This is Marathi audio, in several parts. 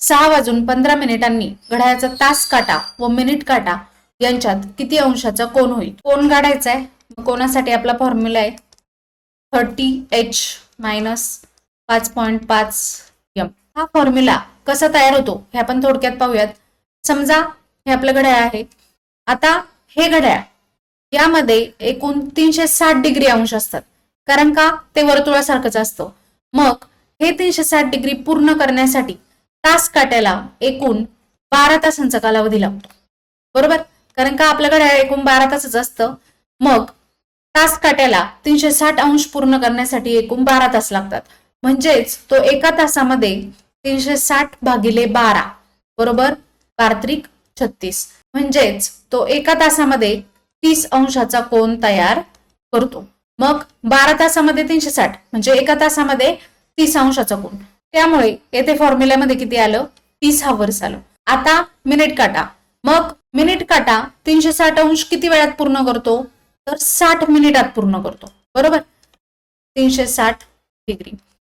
6:15 घड्याळाचा तास काटा व मिनिट काटा यांच्यात किती अंशाचा कोन होईल? कोन काढायचा आहे. कोनासाठी आपला फॉर्म्युला आहे 30h - 5.5 m. हा फॉर्म्युला कसा तयार होतो हे आपण थोडक्यात पाहूयात. समजा हे आपलं घड्याळ आहे. आता हे घड्याळ यामध्ये एकूण 360 डिग्री अंश असतात, कारण का ते वर्तुळासारखंच असतं. मग हे 360 डिग्री पूर्ण करण्यासाठी तास काट्याला एकूण 12 तासांचा कालावधी लागतो, बरोबर? कारण का आपलं घड्याळ एकूण 12 तासच असतं. मग तास काट्याला 360 अंश पूर्ण करण्यासाठी एकूण 12 तास लागतात. म्हणजेच तो एका तासामध्ये 360/12 बरोबर 12×36. म्हणजेच तो एका तासामध्ये 30 अंशाचा कोन तयार करतो. मग 12 तासामध्ये 360 म्हणजे एका तासामध्ये 30 अंशाचा कोन. त्यामुळे येथे फॉर्म्युल्यामध्ये किती आलं? 30 हावर्स आलं. आता मिनिट काटा. मग मिनिट काटा 360 अंश किती वेळात पूर्ण करतो? तर 60 मिनिटात पूर्ण करतो, बरोबर? 360 डिग्री.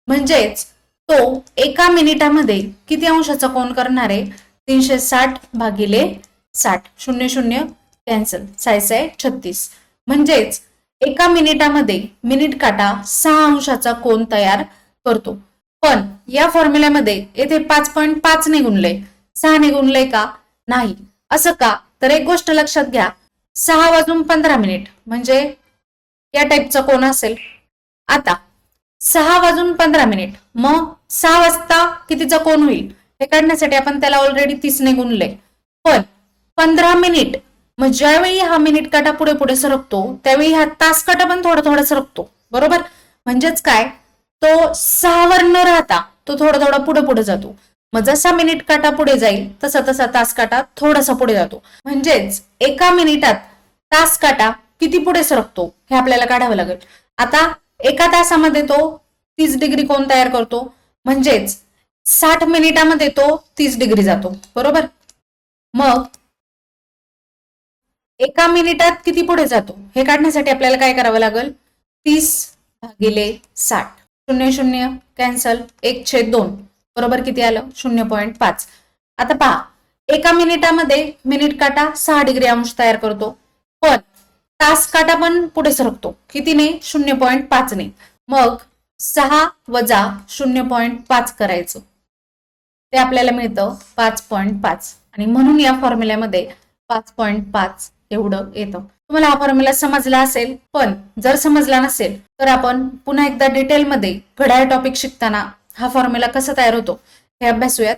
म्हणजेच तो एका मिनिटामध्ये किती अंशाचा कोन करणार आहे? 360/60. 00 कॅन्सल. 6×36. म्हणजेच एका मिनिटामध्ये मिनिट काटा 6 अंशाचा कोन तयार करतो. पण या फॉर्म्युल्यामध्ये येथे 5.5 ने गुणलंय, 6 ने गुणलंय का? नाही. असं का? तर एक गोष्ट लक्षात घ्या, 6:15 म्हणजे या टाईपचा कोन असेल. आता 6:15 मग 6 वाजता कितीचा कोन होईल हे काढण्यासाठी आपण त्याला ऑलरेडी 30 ने गुणलंय. पण 15 मिनिट मग ज्यावेळी हा मिनिट काटा पुढे पुढे सरकतो त्यावेळी हा तास काटा पण थोडा थोडा सरकतो, बरोबर? म्हणजेच काय, तो 6 वर न राहता तो थोडा थोडा पुढे पुढे जातो. मग जसा मिनिट काटा पुढे जाईल तसा तसा तास काटा थोडासा पुढे जातो. म्हणजेच एका मिनिटात तास काटा किती पुढे सरकतो हे आपल्याला काढावं लागेल. आता एका तासामध्ये तो 30 डिग्री कोन तयार करतो, म्हणजेच 60 मिनिटामध्ये तो 30 डिग्री जातो, बरोबर? मग एका मिनिटात किती पुढे जातो हे काढण्यासाठी आपल्याला काय करावं लागेल? 30/60. 00 कॅन्सल. 1/2 बरोबर किती आलं? 0.5. आता पहा, एका मिनिटामध्ये मिनिट काटा 6 डिग्री अंश तयार करतो, पण तास काटा पण पुढे सरकतो. कितीने? 0.5 ने. मग 6 वजा 0.5 करायचं, ते आपल्याला मिळतं 5.5. आणि म्हणून या फॉर्म्युल्यामध्ये 5.5 एवढं येतं. तुम्हाला हा फॉर्म्युला समजला असेल. पण जर समजला नसेल तर आपण पुन्हा एकदा डिटेलमध्ये घड्याळ टॉपिक शिकताना हा फॉर्म्युला कसा तयार होतो हे अभ्यासूयात.